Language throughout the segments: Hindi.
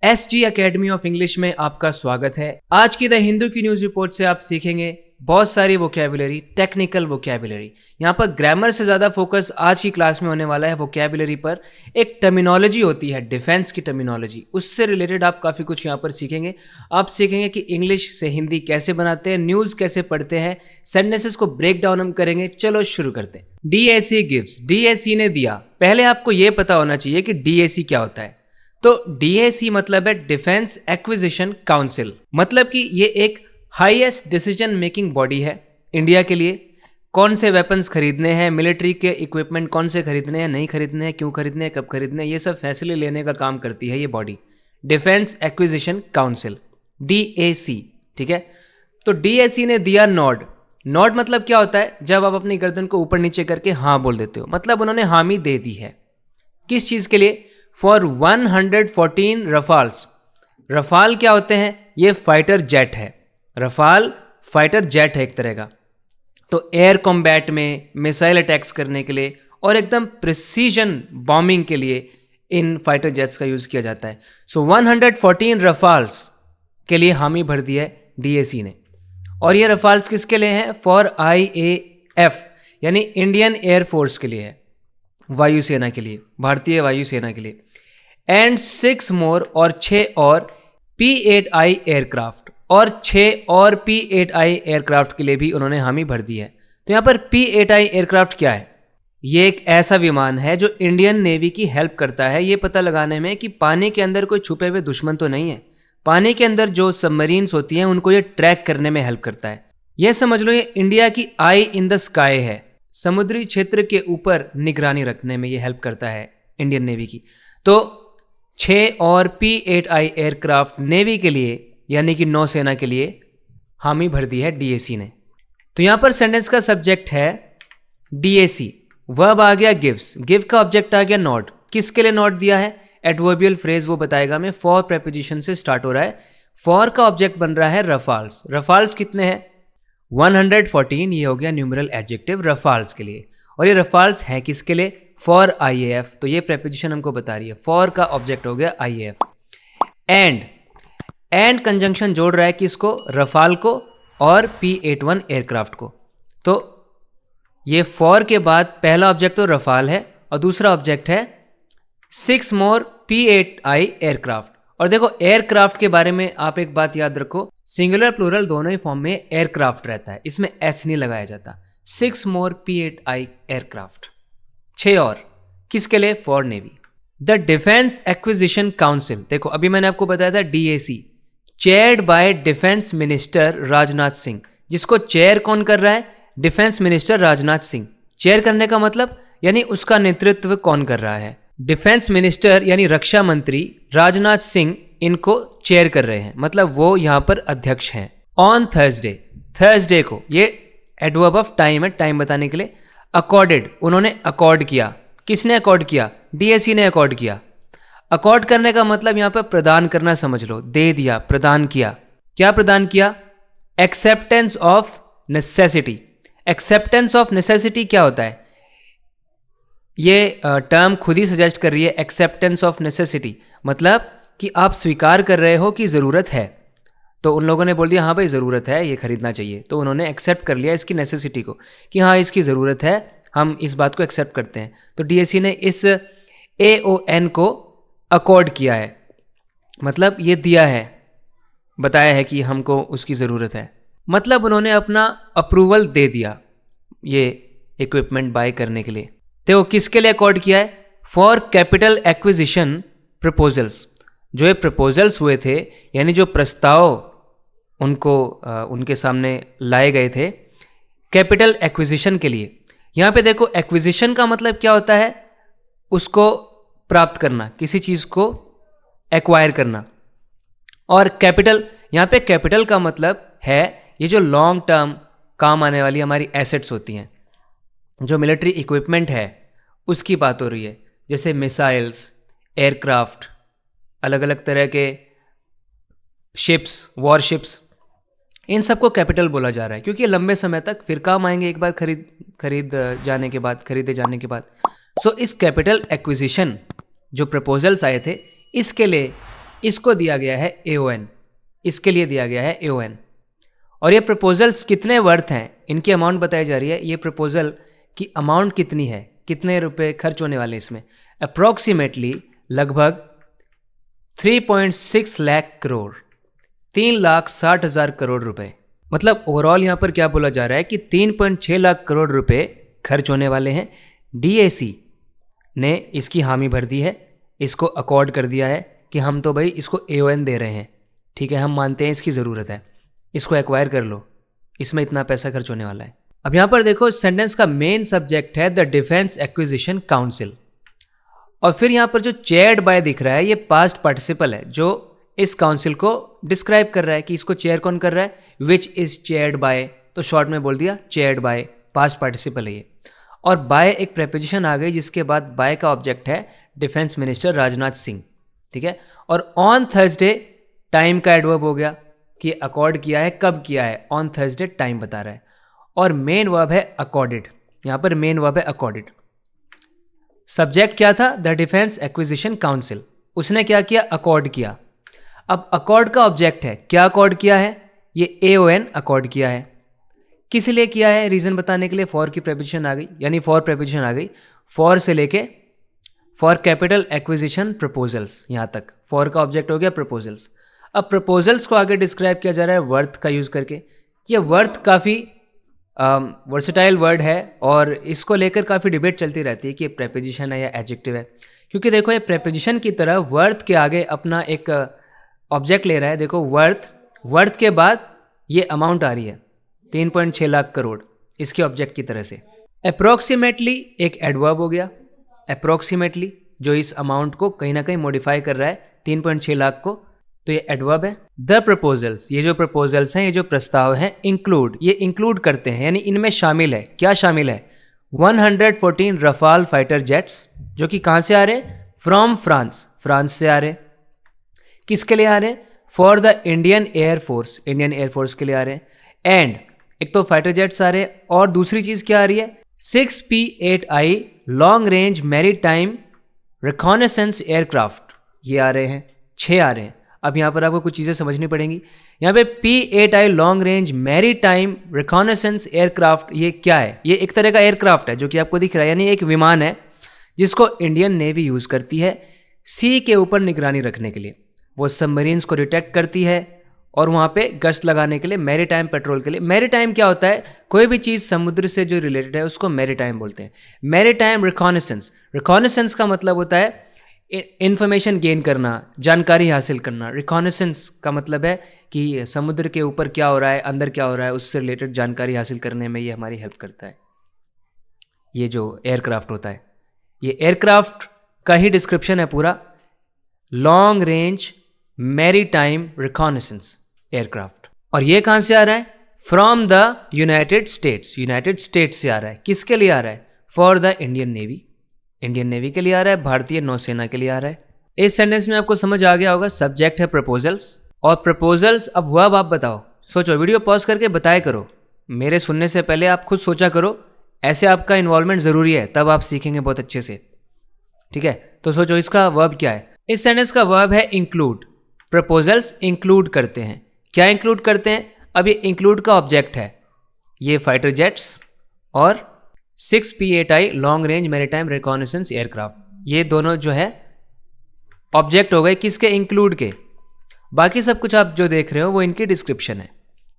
SG एकेडमी ऑफ इंग्लिश में आपका स्वागत है। आज की द हिंदू की न्यूज रिपोर्ट से आप सीखेंगे बहुत सारी वोकैबुलरी, टेक्निकल वोकैबुलरी। यहाँ पर ग्रामर से ज़्यादा फोकस आज की क्लास में होने वाला है वोकैबुलरी पर। एक टर्मिनोलॉजी होती है डिफेंस की टर्मिनोलॉजी, उससे रिलेटेड आप काफ़ी कुछ यहाँ पर सीखेंगे। आप सीखेंगे कि इंग्लिश से हिंदी कैसे बनाते हैं, न्यूज़ कैसे पढ़ते हैं, सेंटेंसेस को ब्रेक डाउन हम करेंगे। चलो शुरू करते हैं। DAC गिव्स, DAC ने दिया। पहले आपको ये पता होना चाहिए कि DAC क्या होता है। तो DAC मतलब है डिफेंस एक्विजिशन काउंसिल, मतलब कि ये एक हाईएस्ट डिसीजन मेकिंग बॉडी है इंडिया के लिए। कौन से वेपन्स खरीदने हैं, मिलिट्री के इक्विपमेंट कौन से खरीदने हैं, नहीं खरीदने हैं, क्यों खरीदने हैं, कब खरीदने हैं, ये सब फैसले लेने का काम करती है ये body, defence acquisition council, DAC। ठीक है, तो DAC ने दिया नॉड। नॉड मतलब क्या होता है? जब आप अपनी गर्दन को ऊपर नीचे करके हाँ बोल देते हो, मतलब उन्होंने हामी दे दी है। किस चीज़ के लिए? फॉर 114 रफाल्स। रफाल क्या होते हैं? ये फाइटर जेट है। रफाल फाइटर जेट है एक तरह का। तो एयर कॉम्बैट में, मिसाइल अटैक्स करने के लिए और एकदम प्रिसीजन बॉम्बिंग के लिए इन फाइटर जेट्स का यूज़ किया जाता है। सो 114 रफाल्स के लिए हामी भर दिया है DAC ने। और ये रफाल्स किसके लिए हैं? फॉर IAF यानी इंडियन एयरफोर्स के लिए है, वायुसेना के लिए, भारतीय वायुसेना के लिए। एंड 6 मोर और 6 और P-8I एयरक्राफ्ट, और 6 और P-8I एयरक्राफ्ट के लिए भी उन्होंने हामी भर दी है। तो यहाँ पर P-8I एयरक्राफ्ट क्या है? ये एक ऐसा विमान है जो इंडियन नेवी की हेल्प करता है ये पता लगाने में कि पानी के अंदर कोई छुपे हुए दुश्मन तो नहीं है। पानी के अंदर जो सबमरीन्स होती हैं उनको ये ट्रैक करने में हेल्प करता है। यह समझ लो ये इंडिया की आई इन द स्काई है, समुद्री क्षेत्र के ऊपर निगरानी रखने में ये हेल्प करता है इंडियन नेवी की। तो 6 और P-8I एयरक्राफ्ट नेवी के लिए यानी कि नौसेना के लिए हामी भर दी है DAC ने। तो यहाँ पर सेंटेंस का सब्जेक्ट है DAC, वर्ब आ गया गिव्स, गिव का ऑब्जेक्ट आ गया नॉट। किसके लिए नॉट दिया है? एडवर्बियल फ्रेज वो बताएगा मैं। फॉर प्रेपोजिशन से स्टार्ट हो रहा है। फॉर का ऑब्जेक्ट बन रहा है रफाल्स। रफाल्स कितने हैं? 114, ये हो गया न्यूमरल एडजेक्टिव रफाल्स के लिए। और ये रफाल्स है किसके लिए? For IAF। तो ये प्रेपोजिशन हमको बता रही है। फॉर का ऑब्जेक्ट हो गया IAF। एंड कंजंक्शन जोड़ रहा है किसको? रफाल को और P-81 एयरक्राफ्ट को। तो ये फॉर के बाद पहला ऑब्जेक्ट तो रफाल है और दूसरा ऑब्जेक्ट है 6 मोर P-8I एयरक्राफ्ट। और देखो एयरक्राफ्ट के बारे में आप एक बात याद रखो, सिंगुलर प्लूरल दोनों ही फॉर्म में एयरक्राफ्ट रहता है, इसमें S नहीं लगाया जाता। 6 मोर P-8I एयरक्राफ्ट, 6 और किसके लिए? For navy. The defence acquisition council, देखो अभी मैंने आपको बताया था DAC, chaired by defence minister Rajnath Singh. जिसको चेयर कौन कर रहा है? Defence minister Rajnath Singh. Chair करने का मतलब यानी उसका नेतृत्व कौन कर रहा है? डिफेंस मिनिस्टर यानी रक्षा मंत्री राजनाथ सिंह इनको चेयर कर रहे हैं, मतलब वो यहाँ पर अध्यक्ष हैं। ऑन थर्सडे, थर्सडे को, ये एडवर्ब ऑफ टाइम है, टाइम बताने के लिए। अकॉर्डेड, उन्होंने अकॉर्ड किया। किसने अकॉर्ड किया? DAC ने अकॉर्ड किया। अकॉर्ड करने का मतलब यहाँ पर प्रदान करना समझ लो, दे दिया, प्रदान किया। क्या प्रदान किया? Acceptance of necessity. Acceptance of necessity क्या होता है? ये टर्म खुद ही सजेस्ट कर रही है। एक्सेप्टेंस ऑफ नेसेसिटी मतलब कि आप स्वीकार कर रहे हो कि ज़रूरत है। तो उन लोगों ने बोल दिया हाँ भाई ज़रूरत है, ये खरीदना चाहिए। तो उन्होंने एक्सेप्ट कर लिया इसकी नेसेसिटी को कि हाँ इसकी ज़रूरत है, हम इस बात को एक्सेप्ट करते हैं। तो DAC ने इस AON को अकॉर्ड किया है, मतलब ये दिया है, बताया है कि हमको उसकी ज़रूरत है, मतलब उन्होंने अपना अप्रूवल दे दिया ये इक्विपमेंट बाय करने के लिए। तो किसके लिए अकॉर्ड किया है? For capital acquisition proposals. जो ये प्रपोजल्स हुए थे यानी जो प्रस्ताव उनको उनके सामने लाए गए थे कैपिटल एक्विजिशन के लिए। यहाँ पे देखो एक्विजिशन का मतलब क्या होता है? उसको प्राप्त करना, किसी चीज़ को एक्वायर करना। और कैपिटल, यहाँ पे कैपिटल का मतलब है ये जो लॉन्ग टर्म काम आने वाली हमारी एसेट्स होती हैं, जो मिलिट्री इक्विपमेंट है उसकी बात हो रही है, जैसे मिसाइल्स, एयरक्राफ्ट, अलग अलग तरह के शिप्स, वॉरशिप्स, इन सबको कैपिटल बोला जा रहा है क्योंकि ये लंबे समय तक फिर काम आएंगे एक बार खरीदे जाने के बाद। सो इस कैपिटल एक्विजिशन जो प्रपोजल्स आए थे इसके लिए इसको दिया गया है AON, इसके लिए दिया गया है AON। और ये प्रपोजल्स कितने वर्थ हैं, इनकी अमाउंट बताई जा रही है। ये प्रपोजल की अमाउंट कितनी है, कितने रुपए खर्च होने वाले इसमें, अप्रॉक्सीमेटली लगभग 3.6 लाख करोड़, 3,60,000 करोड़ रुपए। मतलब ओवरऑल यहाँ पर क्या बोला जा रहा है कि 3.6 लाख करोड़ रुपए खर्च होने वाले हैं। DAC ने इसकी हामी भर दी है, इसको अकॉर्ड कर दिया है कि हम तो भाई इसको AON दे रहे हैं, ठीक है, हम मानते हैं इसकी ज़रूरत है, इसको एक्वायर कर लो, इसमें इतना पैसा खर्च होने वाला है। अब यहाँ पर देखो सेंटेंस का मेन सब्जेक्ट है द डिफेंस एक्विजिशन काउंसिल, और फिर यहाँ पर जो चेयर्ड बाय दिख रहा है ये पास्ट पार्टिसिपल है जो इस काउंसिल को डिस्क्राइब कर रहा है कि इसको चेयर कौन कर रहा है, विच इज चेयर्ड बाय, तो शॉर्ट में बोल दिया चेयर्ड बाय, पास्ट पार्टिसिपल है ये। और बाय एक प्रेपोजिशन आ गई जिसके बाद बाय का ऑब्जेक्ट है डिफेंस मिनिस्टर राजनाथ सिंह, ठीक है। और ऑन थर्सडे टाइम का एडवर्ब हो गया कि अकॉर्ड किया है, कब किया है, ऑन थर्सडे टाइम बता रहा है। और मेन वर्ब है अकॉर्डेड, यहाँ पर मेन वर्ब है अकॉर्डेड। सब्जेक्ट क्या था, द डिफेंस एक्विजिशन काउंसिल, उसने क्या किया, अकॉर्ड किया। अब अकॉर्ड का ऑब्जेक्ट है, क्या अकॉर्ड किया है, ये AON अकॉर्ड किया है। किस लिए किया है, रीजन बताने के लिए फॉर की प्रेपोजिशन आ गई, यानी फॉर प्रेपोजिशन आ गई, फॉर से लेके फॉर कैपिटल एक्विजिशन प्रपोजल्स, यहाँ तक फॉर का ऑब्जेक्ट हो गया प्रपोजल्स। अब प्रपोजल्स को आगे डिस्क्राइब किया जा रहा है वर्थ का यूज़ करके। ये वर्थ काफ़ी वर्सेटाइल वर्ड है और इसको लेकर काफ़ी डिबेट चलती रहती है कि ये प्रेपोजिशन है या एडजेक्टिव है, क्योंकि देखो ये प्रेपोजिशन की तरह वर्थ के आगे अपना एक ऑब्जेक्ट ले रहा है। देखो वर्थ के बाद ये अमाउंट आ रही है 3.6 लाख करोड़, इसके ऑब्जेक्ट की तरह से। अप्रॉक्सीमेटली एक एडवर्ब हो गया, अप्रॉक्सीमेटली जो इस अमाउंट को कहीं ना कहीं मॉडिफाई कर रहा है 3.6 लाख को, तो ये एडवर्ब है। द प्रपोजल्स, ये जो प्रपोजल्स हैं, ये जो प्रस्ताव हैं, इंक्लूड, ये इंक्लूड करते हैं, यानी इनमें शामिल है, क्या शामिल है, 114 रफाल फाइटर जेट्स, जो कि कहाँ से आ रहे हैं, फ्रॉम फ्रांस, फ्रांस से आ रहे हैं। किसके लिए आ रहे हैं, for the Indian air force, Indian air force के लिए आ रहे हैं। एंड एक तो फाइटर जेट्स आ रहे हैं और दूसरी चीज क्या आ रही है, 6P-8I long range maritime reconnaissance aircraft, ये आ रहे हैं, 6 आ रहे हैं। अब यहाँ पर आपको कुछ चीज़ें समझनी पड़ेंगी। यहाँ पे P-8I long range maritime reconnaissance aircraft, ये क्या है, ये एक तरह का एयरक्राफ्ट है जो कि आपको दिख रहा है, यानी एक विमान है जिसको इंडियन नेवी यूज़ करती है सी के ऊपर निगरानी रखने के लिए। वो सबमरीन्स को डिटेक्ट करती है और वहाँ पे गश्त लगाने के लिए, मैरीटाइम पेट्रोल के लिए। मैरीटाइम क्या होता है, कोई भी चीज़ समुद्र से जो रिलेटेड है उसको मैरीटाइम बोलते हैं। मैरीटाइम रिकॉनेसेंस, रिकॉनेसेंस का मतलब होता है इंफॉर्मेशन गेन करना, जानकारी हासिल करना। रिकॉनेसेंस का मतलब है कि समुद्र के ऊपर क्या हो रहा है, अंदर क्या हो रहा है, उससे रिलेटेड जानकारी हासिल करने में ये हमारी हेल्प करता है। ये जो एयरक्राफ्ट होता है, ये एयरक्राफ्ट का ही डिस्क्रिप्शन है पूरा, long range maritime reconnaissance aircraft. और ये कहाँ से आ रहा है, from the United states, United states से आ रहा है। किसके लिए आ रहा है, for the Indian navy, Indian navy के लिए आ रहा है, भारतीय नौसेना के लिए आ रहा है। इस सेंटेंस में आपको समझ आ गया होगा, सब्जेक्ट है प्रपोजल्स और प्रपोजल्स। अब वर्ब आप बताओ, सोचो, वीडियो पॉज करके बताया करो, मेरे सुनने से पहले आप खुद सोचा करो, ऐसे आपका इन्वॉल्वमेंट ज़रूरी है, तब आप सीखेंगे बहुत अच्छे से, ठीक है। तो सोचो इसका वर्ब क्या है। इस सेंटेंस का वर्ब है इंक्लूड। प्रपोजल्स इंक्लूड करते हैं, क्या इंक्लूड करते हैं, अब ये इंक्लूड का ऑब्जेक्ट है ये फाइटर जेट्स और 6P-8I long range maritime reconnaissance aircraft, ये दोनों जो है ऑब्जेक्ट हो गए किसके, इंक्लूड के। बाकी सब कुछ आप जो देख रहे हो वो इनकी डिस्क्रिप्शन है।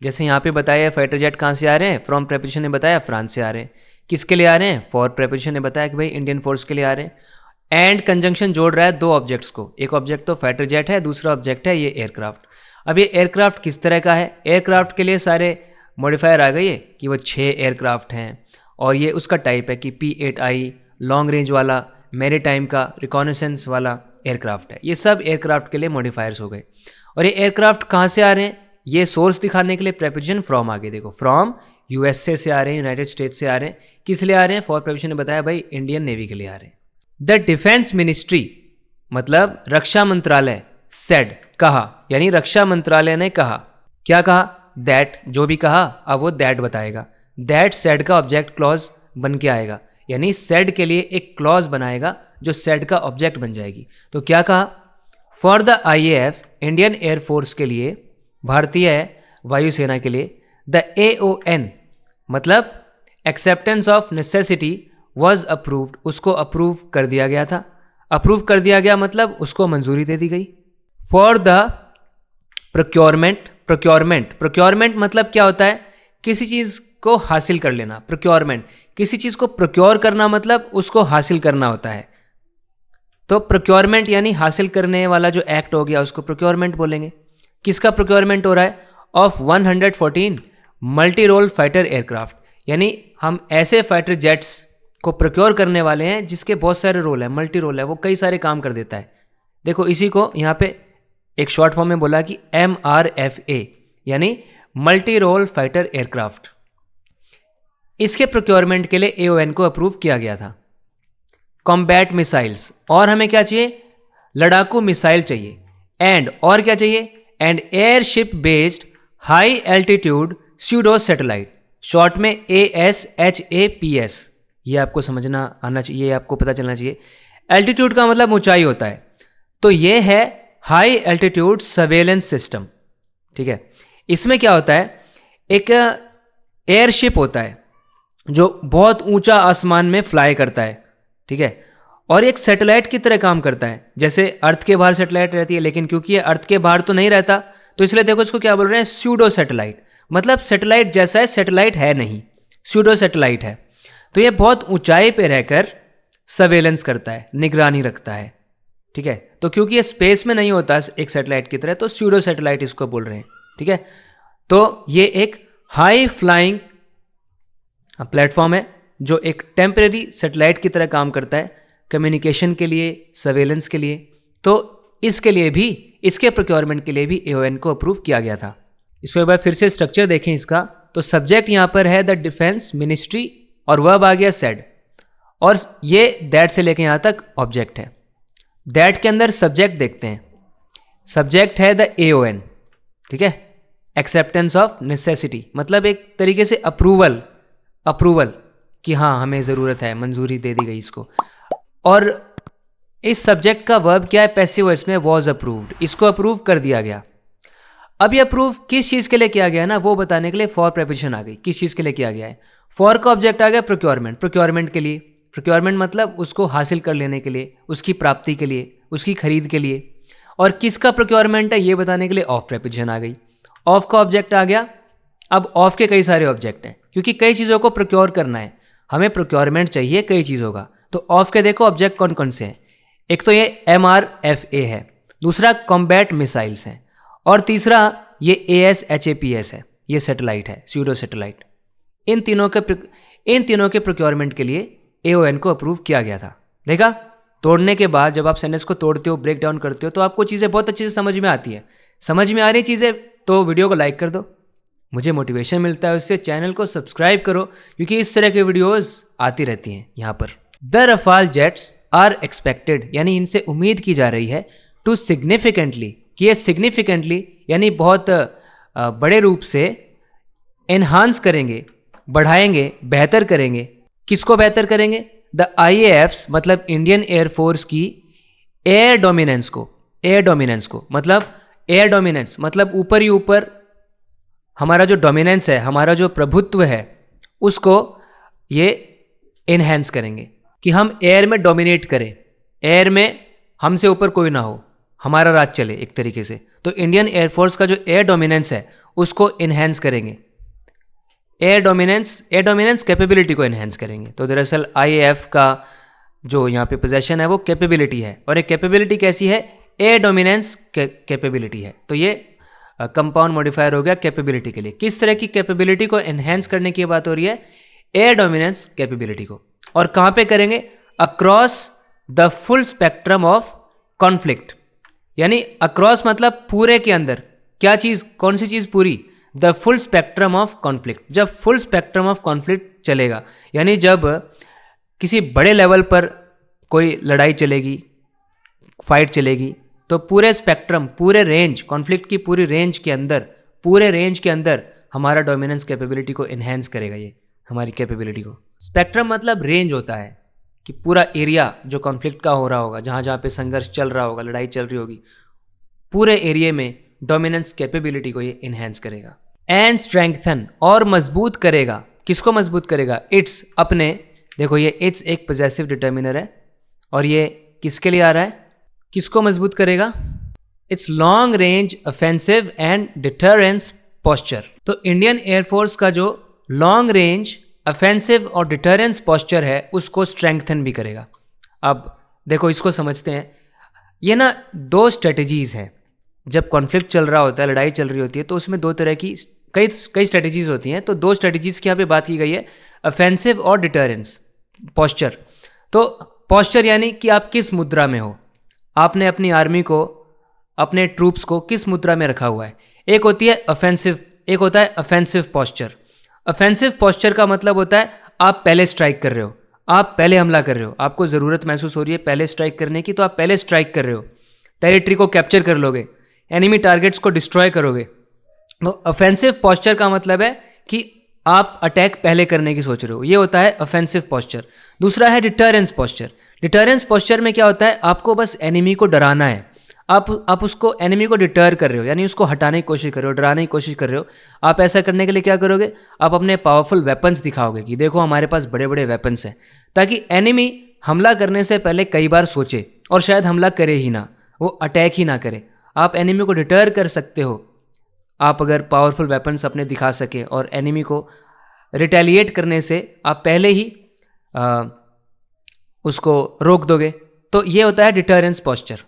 जैसे यहाँ पे बताया फाइटर जेट कहाँ से आ रहे हैं, फ्रॉम प्रेपोजिशन ने बताया फ्रांस से आ रहे हैं। किसके लिए आ रहे हैं, फॉर प्रेपोजिशन ने बताया कि भाई इंडियन फोर्स के लिए आ रहे हैं। एंड कंजंक्शन जोड़ रहा है दो ऑब्जेक्ट्स को, एक ऑब्जेक्ट तो फाइटर जेट है, दूसरा ऑब्जेक्ट है ये एयरक्राफ्ट। अब ये एयरक्राफ्ट किस तरह का है, एयरक्राफ्ट के लिए सारे मॉडिफायर आ गए कि वो 6 एयरक्राफ्ट हैं और ये उसका टाइप है कि P-8I लॉन्ग रेंज वाला, मैरीटाइम का रिकॉनेसेंस वाला एयरक्राफ्ट है। ये सब एयरक्राफ्ट के लिए मॉडिफायर्स हो गए। और ये एयरक्राफ्ट कहाँ से आ रहे हैं, ये सोर्स दिखाने के लिए प्रेपोजिशन फ्रॉम आगे देखो, फ्रॉम USA से आ रहे हैं, यूनाइटेड स्टेट्स से आ रहे हैं। किस लिए आ रहे हैं, फॉर प्रेपोजिशन ने बताया भाई इंडियन नेवी के लिए आ रहे हैं। द डिफेंस मिनिस्ट्री मतलब रक्षा मंत्रालय, सेड कहा, यानी रक्षा मंत्रालय ने कहा, क्या कहा, दैट, जो भी कहा अब वो दैट बताएगा। दैट सेड का ऑब्जेक्ट क्लॉज बन के आएगा, यानी सेड के लिए एक क्लॉज बनाएगा जो सेड का ऑब्जेक्ट बन जाएगी। तो क्या कहा, for the IAF Indian air force के लिए, भारतीय वायुसेना के लिए, द AON मतलब acceptance of necessity was approved, उसको अप्रूव कर दिया गया था। अप्रूव कर दिया गया मतलब उसको मंजूरी दे दी गई। फॉर द प्रोक्योरमेंट, प्रोक्योरमेंट मतलब क्या होता है? किसी चीज़ को हासिल कर लेना। प्रोक्योरमेंट, किसी चीज़ को प्रोक्योर करना मतलब उसको हासिल करना होता है। तो प्रोक्योरमेंट यानी हासिल करने वाला जो एक्ट हो गया उसको प्रोक्योरमेंट बोलेंगे। किसका प्रोक्योरमेंट हो रहा है? Of 114 multi role fighter aircraft, यानी हम ऐसे फाइटर जेट्स को प्रोक्योर करने वाले हैं जिसके बहुत सारे रोल है, मल्टी रोल है, वो कई सारे काम कर देता है। देखो इसी को यहाँ पे एक शॉर्ट फॉर्म में बोला कि MRFA यानी मल्टी रोल फाइटर एयरक्राफ्ट। इसके प्रोक्योरमेंट के लिए AON को अप्रूव किया गया था। कॉम्बैट मिसाइल्स, और हमें क्या चाहिए? लड़ाकू मिसाइल चाहिए। एंड और क्या चाहिए? And airship based high altitude pseudo satellite, short में ASHAPS। ये आपको समझना आना चाहिए, आपको पता चलना चाहिए। एल्टीट्यूड का मतलब ऊंचाई होता है, तो ये है हाई एल्टीट्यूड सर्वेलेंस सिस्टम। ठीक है, इसमें क्या होता है? एक एयरशिप होता है जो बहुत ऊंचा आसमान में फ्लाई करता है। ठीक है, और एक सैटेलाइट की तरह काम करता है। जैसे अर्थ के बाहर सैटेलाइट रहती है, लेकिन क्योंकि ये अर्थ के बाहर तो नहीं रहता, तो इसलिए देखो इसको क्या बोल रहे हैं? स्यूडो सैटेलाइट, मतलब सैटेलाइट जैसा है, सैटेलाइट है नहीं, स्यूडो सैटेलाइट है। तो ये बहुत ऊंचाई पे रहकर सर्वेलेंस करता है, निगरानी रखता है। ठीक है, तो क्योंकि ये स्पेस में नहीं होता एक सैटेलाइट की तरह, तो स्यूडो सैटेलाइट इसको बोल रहे हैं। ठीक है, तो ये एक हाई फ्लाइंग प्लेटफॉर्म है जो एक टेम्परेरी सैटेलाइट की तरह काम करता है, कम्युनिकेशन के लिए, सर्वेलेंस के लिए। तो इसके लिए भी, इसके प्रोक्योरमेंट के लिए भी AON को अप्रूव किया गया था। इसको एक बार फिर से स्ट्रक्चर देखें इसका, तो सब्जेक्ट यहाँ पर है द डिफेंस मिनिस्ट्री और वर्ब आ गया सेड, और ये दैट से लेके यहाँ तक ऑब्जेक्ट है। दैट के अंदर सब्जेक्ट देखते हैं, सब्जेक्ट है द AON। ठीक है, एक्सेप्टेंस ऑफ नेसेसिटी मतलब एक तरीके से अप्रूवल कि हाँ हमें ज़रूरत है, मंजूरी दे दी गई इसको। और इस सब्जेक्ट का वर्ब क्या है? पैसिव वॉइस में वॉज अप्रूव्ड, इसको अप्रूव कर दिया गया। अब ये अप्रूव किस चीज़ के लिए किया गया ना, वो बताने के लिए फॉर प्रेपोजिशन आ गई। किस चीज़ के लिए किया गया है? फॉर का ऑब्जेक्ट आ गया प्रोक्योरमेंट, प्रोक्योरमेंट के लिए। प्रोक्योरमेंट मतलब उसको हासिल कर लेने के लिए, उसकी प्राप्ति के लिए, उसकी खरीद के लिए। और किसका प्रोक्योरमेंट है ये बताने के लिए ऑफ प्रेपोजिशन आ गई। ऑफ का ऑब्जेक्ट आ गया। अब ऑफ के कई सारे ऑब्जेक्ट हैं, क्योंकि कई चीज़ों को प्रोक्योर करना है, हमें प्रोक्योरमेंट चाहिए कई चीज़ों का। तो ऑफ के देखो ऑब्जेक्ट कौन कौन से हैं? एक तो ये MRFA है, दूसरा कॉम्बैट मिसाइल्स हैं, और तीसरा ये ASHAPS है, ये सैटेलाइट है, स्यूडो सैटेलाइट। इन तीनों के प्रोक्योरमेंट के लिए AON को अप्रूव किया गया था। देखा, तोड़ने के बाद जब आप सेंटेंस को तोड़ते हो, ब्रेक डाउन करते हो, तो आपको चीज़ें बहुत अच्छे से समझ में आती है। समझ में आ रही चीज़ें तो वीडियो को लाइक कर दो, मुझे मोटिवेशन मिलता है उससे। चैनल को सब्सक्राइब करो, क्योंकि इस तरह के वीडियोस आती रहती हैं यहाँ पर। The Rafale jets are expected, यानी इनसे उम्मीद की जा रही है, टू सिग्निफिकेंटली, कि ये सिग्निफिकेंटली यानी बहुत बड़े रूप से एनहांस करेंगे, बढ़ाएंगे, बेहतर करेंगे। किसको बेहतर करेंगे? द IAFs मतलब इंडियन एयरफोर्स की एयर डोमिनेंस को। एयर डोमिनेंस मतलब ऊपर ही ऊपर हमारा जो डोमिनेंस है, हमारा जो प्रभुत्व है, उसको ये इनहेंस करेंगे कि हम एयर में डोमिनेट करें, एयर में हमसे ऊपर कोई ना हो, हमारा राज चले एक तरीके से। तो इंडियन एयरफोर्स का जो एयर डोमिनेंस है उसको इनहेंस करेंगे। एयर डोमिनेंस कैपेबिलिटी को इनहेंस करेंगे। तो दरअसल IAF का जो यहाँ पे पोजेशन है वो कैपेबिलिटी है, और एक कैपेबिलिटी कैसी है? एयर डोमिनेंस कैपेबिलिटी है। तो ये कंपाउंड मॉडिफायर हो गया कैपेबिलिटी के लिए। किस तरह की कैपेबिलिटी को एनहेंस करने की बात हो रही है? एयर डोमिनेंस कैपेबिलिटी को। और कहाँ पे करेंगे? Across the full spectrum of conflict, यानी अक्रॉस मतलब पूरे के अंदर। क्या चीज़? कौन सी चीज़ पूरी? The full spectrum of conflict. जब फुल स्पेक्ट्रम ऑफ कॉन्फ्लिक्ट चलेगा, यानी जब किसी बड़े लेवल पर कोई लड़ाई चलेगी, फाइट चलेगी, तो पूरे स्पेक्ट्रम, पूरे रेंज, कॉन्फ्लिक्ट की पूरी रेंज के अंदर, पूरे रेंज के अंदर हमारा डोमिनेंस कैपेबिलिटी को इन्हेंस करेगा। ये हमारी कैपेबिलिटी को। स्पेक्ट्रम मतलब रेंज होता है कि पूरा एरिया जो कॉन्फ्लिक्ट का हो रहा होगा, जहाँ जहाँ पे संघर्ष चल रहा होगा, लड़ाई चल रही होगी, पूरे एरिया में डोमिनेंस कैपेबिलिटी को ये इन्हेंस करेगा। एंड स्ट्रेंथन, और मजबूत करेगा। किसको मजबूत करेगा? इट्स, अपने, देखो ये इट्स एक पोजेसिव डिटर्मिनर है और ये किसके लिए आ रहा है? किसको मजबूत करेगा? It's long range offensive and deterrence posture. तो इंडियन एयरफोर्स का जो लॉन्ग रेंज ऑफेंसिव और डिटरेंस पोस्चर है उसको स्ट्रेंथन भी करेगा। अब देखो इसको समझते हैं। ये ना दो स्ट्रेटजीज़ हैं। जब कॉन्फ्लिक्ट चल रहा होता है, लड़ाई चल रही होती है, तो उसमें दो तरह की कई स्ट्रेटजीज़ होती हैं। तो दो स्ट्रेटजीज़ की यहाँ पे बात की गई है, ऑफेंसिव और डिटरेंस पोस्चर। तो पोस्चर यानी कि आप किस मुद्रा में हो, आपने अपनी आर्मी को, अपने ट्रूप्स को किस मुद्रा में रखा हुआ है। एक होती है ऑफेंसिव, एक होता है ऑफेंसिव पोस्चर। ऑफेंसिव पोस्चर का मतलब होता है आप पहले स्ट्राइक कर रहे हो, आप पहले हमला कर रहे हो, आपको ज़रूरत महसूस हो रही है पहले स्ट्राइक करने की, तो आप पहले स्ट्राइक कर रहे हो, टेरिटरी को कैप्चर कर लोगे, एनिमी टारगेट्स को डिस्ट्रॉय करोगे। तो ऑफेंसिव पोस्चर का मतलब है कि आप अटैक पहले करने की सोच रहे हो, ये होता है ऑफेंसिव पोस्चर। दूसरा है डिटरेंस पोस्चर। डिटरेंस पोस्चर में क्या होता है? आपको बस एनिमी को डराना है, आप उसको, एनिमी को डिटर कर रहे हो, यानी उसको हटाने की कोशिश कर रहे हो, डराने की कोशिश कर रहे हो। आप ऐसा करने के लिए क्या करोगे? आप अपने पावरफुल वेपन्स दिखाओगे कि देखो हमारे पास बड़े बड़े वेपन्स हैं, ताकि एनिमी हमला करने से पहले कई बार सोचे और शायद हमला करे ही ना, वो अटैक ही ना करे। आप एनिमी को डिटर कर सकते हो, आप अगर पावरफुल वेपन्स अपने दिखा सके और एनिमी को रिटेलिएट करने से आप पहले ही उसको रोक दोगे। तो ये होता है डिटरेंस पोस्चर।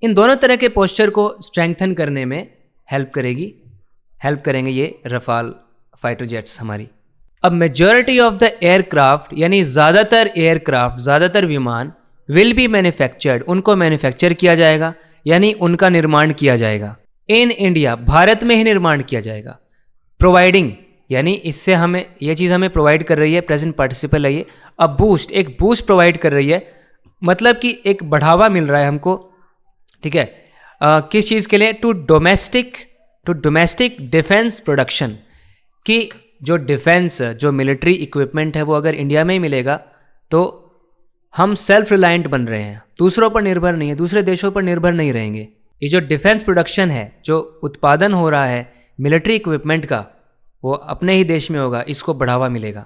इन दोनों तरह के पोस्चर को स्ट्रेंथन करने में हेल्प करेंगे ये रफाल फाइटर जेट्स हमारी। अब मेजॉरिटी ऑफ द एयरक्राफ्ट, यानी ज़्यादातर विमान विल बी मैन्युफैक्चर्ड, उनको मैन्युफैक्चर किया जाएगा, यानी उनका निर्माण किया जाएगा इन इंडिया, भारत में ही निर्माण किया जाएगा। प्रोवाइडिंग, यानी इससे हमें, ये चीज़ हमें प्रोवाइड कर रही है, प्रेजेंट पार्टिसिपल है ये। अब बूस्ट, एक बूस्ट प्रोवाइड कर रही है, मतलब कि एक बढ़ावा मिल रहा है हमको, ठीक है। किस चीज़ के लिए? टू डोमेस्टिक डिफेंस प्रोडक्शन, कि जो डिफेंस, जो मिलिट्री इक्विपमेंट है वो अगर इंडिया में ही मिलेगा तो हम सेल्फ रिलायंट बन रहे हैं, दूसरों पर निर्भर नहीं है, दूसरे देशों पर निर्भर नहीं रहेंगे। ये जो डिफेंस प्रोडक्शन है, जो उत्पादन हो रहा है मिलिट्री इक्विपमेंट का, वो अपने ही देश में होगा, इसको बढ़ावा मिलेगा।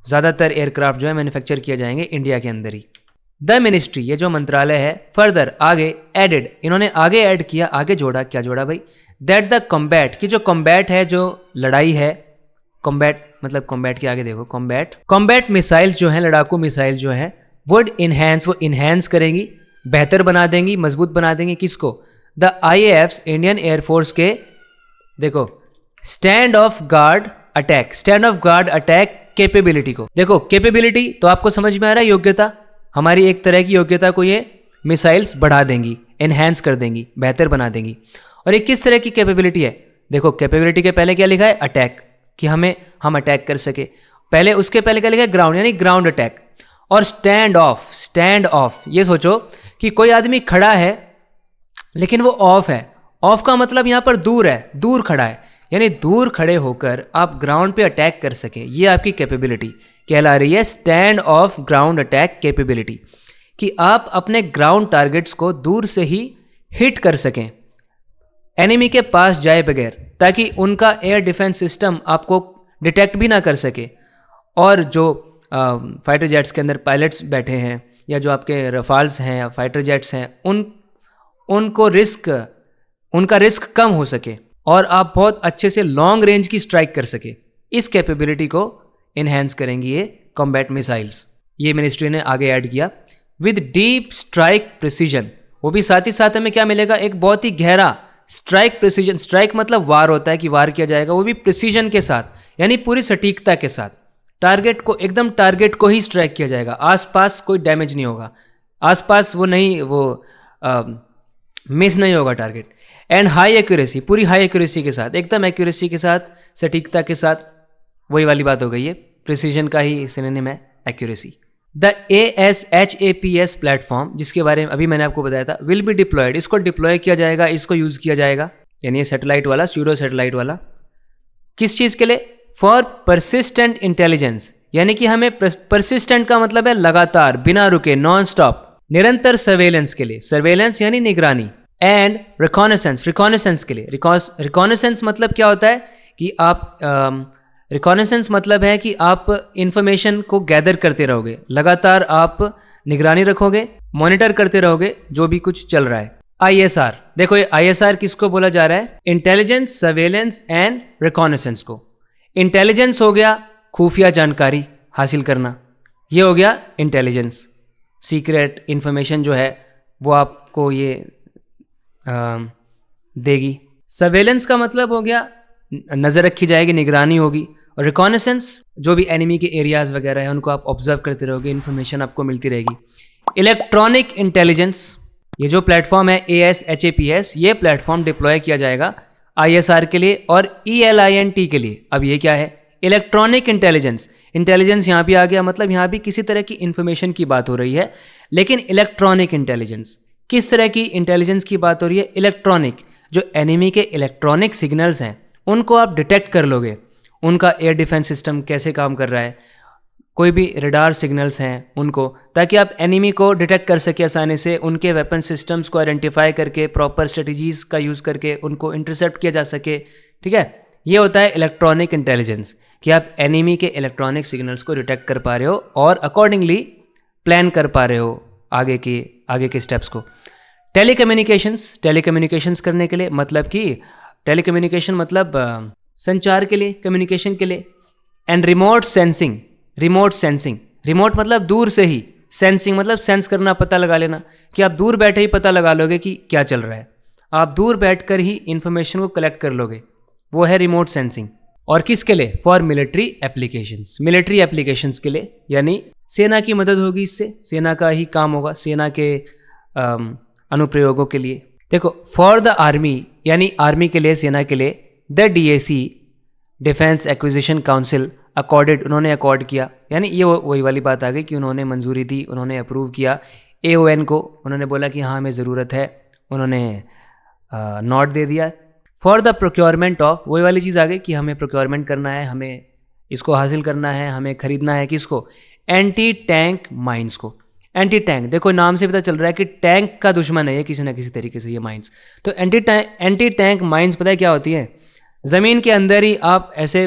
ज़्यादातर एयरक्राफ्ट जो है मैन्युफैक्चर किए जाएंगे इंडिया के अंदर ही। द मिनिस्ट्री, ये जो मंत्रालय है, फर्दर आगे एडेड, इन्होंने आगे ऐड किया, आगे जोड़ा, क्या जोड़ा भाई? दैट द कॉम्बैट, कि जो कॉम्बैट है, जो लड़ाई है, कॉम्बैट मतलब कॉम्बैट के आगे देखो, कॉम्बैट मिसाइल्स जो हैं, लड़ाकू मिसाइल जो हैं, वुड इन्हेंस, वो इन्हेंस करेंगी, बेहतर बना देंगी, मजबूत बना देंगी। किसको? द IAFs, इंडियन एयरफोर्स के, देखो, stand of guard attack capability को। देखो कैपेबिलिटी तो आपको समझ में आ रहा है, योग्यता, हमारी एक तरह की योग्यता को ये मिसाइल्स बढ़ा देंगी, एनहेंस कर देंगी, बेहतर बना देंगी। और ये किस तरह की कैपेबिलिटी है? देखो कैपेबिलिटी के पहले क्या लिखा है? अटैक, कि हम अटैक कर सके। पहले, उसके पहले क्या लिखा है? ग्राउंड, यानी ग्राउंड अटैक। और स्टैंड ऑफ, ये सोचो कि कोई आदमी खड़ा है लेकिन वो ऑफ है। ऑफ का मतलब यहाँ पर दूर है, दूर खड़ा है, यानी दूर खड़े होकर आप ग्राउंड पे अटैक कर सकें, ये आपकी कैपेबिलिटी कहला रही है। Stand of ground attack capability, कि आप अपने ग्राउंड टारगेट्स को दूर से ही हिट कर सकें, एनिमी के पास जाए बगैर, ताकि उनका एयर डिफेंस सिस्टम आपको डिटेक्ट भी ना कर सके। और जो फाइटर जेट्स के अंदर पायलट्स बैठे हैं, या जो आपके रफाल्स हैं या फाइटर जेट्स हैं, उनका रिस्क कम हो सके और आप बहुत अच्छे से लॉन्ग रेंज की स्ट्राइक कर सके। इस कैपेबिलिटी को इन्हेंस करेंगी ये कॉम्बैट मिसाइल्स। ये मिनिस्ट्री ने आगे ऐड किया, विद डीप स्ट्राइक प्रिसीजन, वो भी साथ ही साथ हमें क्या मिलेगा? एक बहुत ही गहरा स्ट्राइक प्रिसीजन। स्ट्राइक मतलब वार होता है, कि वार किया जाएगा, वो भी प्रिसीजन के साथ, यानी पूरी सटीकता के साथ। टारगेट को, एकदम टारगेट को ही स्ट्राइक किया जाएगा, आसपास कोई डैमेज नहीं होगा, आसपास मिस नहीं होगा टारगेट। एंड हाई एक्यूरेसी, पूरी हाई एक्यूरेसी के साथ, एकदम एक्यूरेसी के साथ, सटीकता के साथ, वही वाली बात हो गई है, प्रिसीजन का ही सिनोनिम है एक्यूरेसी। द ASHAPS प्लेटफॉर्म, जिसके बारे में अभी मैंने आपको बताया था, विल बी डिप्लॉयड, इसको डिप्लॉय किया जाएगा, इसको यूज़ किया जाएगा, यानी ये सैटेलाइट वाला, स्यूडो सैटेलाइट वाला। किस चीज़ के लिए? फॉर परसिस्टेंट इंटेलिजेंस, यानी कि हमें, परसिस्टेंट का मतलब है लगातार, बिना रुके, नॉन स्टॉप, निरंतर सर्वेलेंस के लिए। सर्वेलेंस यानी निगरानी, एंड रिकॉनेसेंस के लिए। रिकॉनेसेंस मतलब क्या होता है कि आप रिकॉनेसेंस मतलब है कि आप इंफॉर्मेशन को गैदर करते रहोगे, लगातार आप निगरानी रखोगे, मॉनिटर करते रहोगे जो भी कुछ चल रहा है। ISR, देखो ये ISR किसको बोला जा रहा है? इंटेलिजेंस, सर्वेलेंस एंड रिकॉनेसेंस को। इंटेलिजेंस हो गया खुफिया जानकारी हासिल करना, ये हो गया इंटेलिजेंस, सीक्रेट इंफॉर्मेशन जो है वो आपको ये देगी। सर्वेलेंस का मतलब हो गया नज़र रखी जाएगी, निगरानी होगी। और रिकॉनेसेंस जो भी एनिमी के एरियाज़ वगैरह हैं उनको आप ऑब्जर्व करते रहोगे, इन्फॉर्मेशन आपको मिलती रहेगी। इलेक्ट्रॉनिक इंटेलिजेंस, ये जो प्लेटफॉर्म है ASHAPS, ये प्लेटफॉर्म डिप्लॉय किया जाएगा ISR के लिए और ELINT के लिए। अब ये क्या है? Electronic intelligence. इंटेलिजेंस यहाँ भी आ गया, मतलब यहाँ भी किसी तरह की इंफॉर्मेशन की बात हो रही है, लेकिन इलेक्ट्रॉनिक इंटेलिजेंस, किस तरह की इंटेलिजेंस की बात हो रही है? इलेक्ट्रॉनिक। जो एनिमी के इलेक्ट्रॉनिक सिग्नल्स हैं उनको आप डिटेक्ट कर लोगे, उनका एयर डिफेंस सिस्टम कैसे काम कर रहा है, कोई भी रडार सिग्नल्स हैं उनको, ताकि आप एनिमी को डिटेक्ट कर सके आसानी से, उनके वेपन सिस्टम्स को आइडेंटिफाई करके प्रॉपर स्ट्रेटजीज़ का यूज़ करके उनको इंटरसेप्ट किया जा सके। ठीक है, ये होता है इलेक्ट्रॉनिक इंटेलिजेंस, कि आप एनिमी के इलेक्ट्रॉनिक सिग्नल्स को डिटेक्ट कर पा रहे हो और अकॉर्डिंगली प्लान कर पा रहे हो आगे के स्टेप्स को। टेलीकम्युनिकेशंस करने के लिए, मतलब कि टेलीकम्युनिकेशन मतलब संचार के लिए, कम्युनिकेशन के लिए। एंड रिमोट सेंसिंग, रिमोट मतलब दूर से ही, सेंसिंग मतलब सेंस करना, पता लगा लेना, कि आप दूर बैठे ही पता लगा लोगे कि क्या चल रहा है, आप दूर बैठकर ही इंफॉर्मेशन को कलेक्ट कर लोगे, वो है रिमोट सेंसिंग। और किसके लिए? फॉर मिलिट्री एप्लीकेशंस के लिए, यानी सेना की मदद होगी इससे, सेना का ही काम होगा, सेना के अनुप्रयोगों के लिए। देखो, फॉर द आर्मी, यानी आर्मी के लिए, सेना के लिए, the DAC defence acquisition council accorded, उन्होंने अकॉर्ड किया, यानी ये वही वाली बात आ गई कि उन्होंने मंजूरी दी, उन्होंने अप्रूव किया AON को, उन्होंने बोला कि हाँ हमें ज़रूरत है, उन्होंने नॉट दे दिया। फॉर द प्रोक्योरमेंट ऑफ, वही वाली चीज़ आ गई कि हमें प्रोक्योरमेंट करना है, हमें इसको हासिल करना है, हमें ख़रीदना है, किसको? एंटी टैंक माइंस को। एंटी टैंक, देखो नाम से पता चल रहा है कि टैंक का दुश्मन है ये किसी ना किसी तरीके से, ये माइंस। तो एंटी टैंक माइंस पता है क्या होती है? ज़मीन के अंदर ही आप ऐसे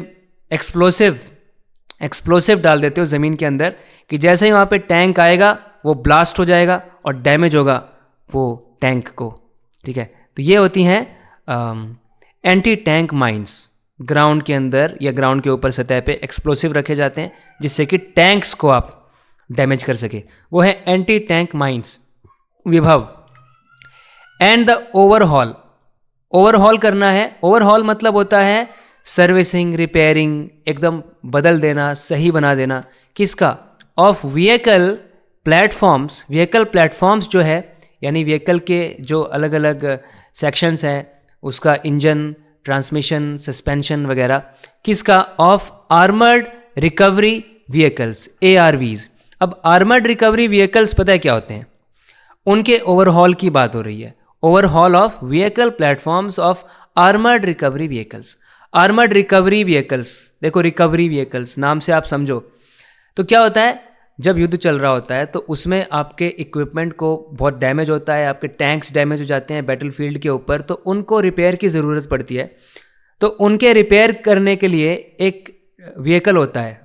एक्सप्लोसिव डाल देते हो ज़मीन के अंदर, कि जैसे ही वहाँ पे टैंक आएगा वो ब्लास्ट हो जाएगा और डैमेज होगा वो टैंक को। ठीक है, तो ये होती हैं एंटी टैंक माइंस। ग्राउंड के अंदर या ग्राउंड के ऊपर सतह पे एक्सप्लोसिव रखे जाते हैं जिससे कि टैंक्स को आप डैमेज कर सके, वो है एंटी टैंक माइंस, विभव। एंड द ओवरहॉल करना है। ओवरहॉल मतलब होता है सर्विसिंग, रिपेयरिंग, एकदम बदल देना, सही बना देना, किसका? ऑफ व्हीकल प्लेटफॉर्म्स जो है, यानी व्हीकल के जो अलग अलग सेक्शंस हैं, उसका इंजन, ट्रांसमिशन, सस्पेंशन वगैरह, किसका? Of armoured recovery vehicles, ARVs। अब आर्मर्ड रिकवरी व्हीकल्स पता है क्या होते हैं? उनके ओवरहॉल की बात हो रही है, overhaul of vehicle platforms of armoured recovery vehicles. Armoured recovery vehicles, देखो रिकवरी व्हीकल्स नाम से आप समझो, तो क्या होता है? जब युद्ध चल रहा होता है तो उसमें आपके इक्विपमेंट को बहुत डैमेज होता है, आपके टैंक्स डैमेज हो जाते हैं बैटलफील्ड के ऊपर, तो उनको रिपेयर की ज़रूरत पड़ती है। तो उनके रिपेयर करने के लिए एक व्हीकल होता है,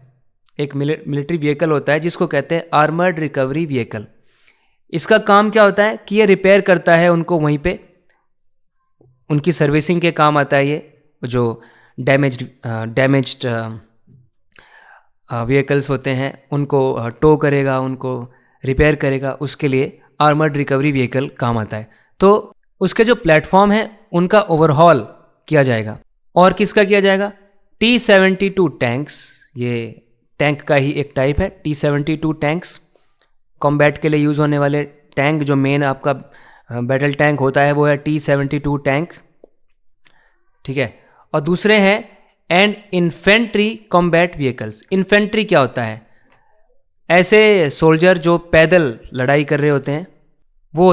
एक मिलिट्री व्हीकल होता है जिसको कहते हैं आर्मर्ड रिकवरी व्हीकल। इसका काम क्या होता है कि ये रिपेयर करता है उनको, वहीं पे उनकी सर्विसिंग के काम आता है। ये जो डैमेज्ड व्हीकल्स होते हैं उनको टो करेगा, उनको रिपेयर करेगा, उसके लिए आर्मर्ड रिकवरी व्हीकल काम आता है। तो उसके जो प्लेटफॉर्म है उनका ओवरहॉल किया जाएगा। और किसका किया जाएगा? T-72 टैंक्स, ये टैंक का ही एक टाइप है। T-72 टैंक्स कॉम्बैट के लिए यूज़ होने वाले टैंक, जो मेन आपका बैटल टैंक होता है वो है T-72 टैंक। ठीक है, और दूसरे हैं and infantry combat vehicles. Infantry क्या होता है? ऐसे सोल्जर जो पैदल लड़ाई कर रहे होते हैं, वो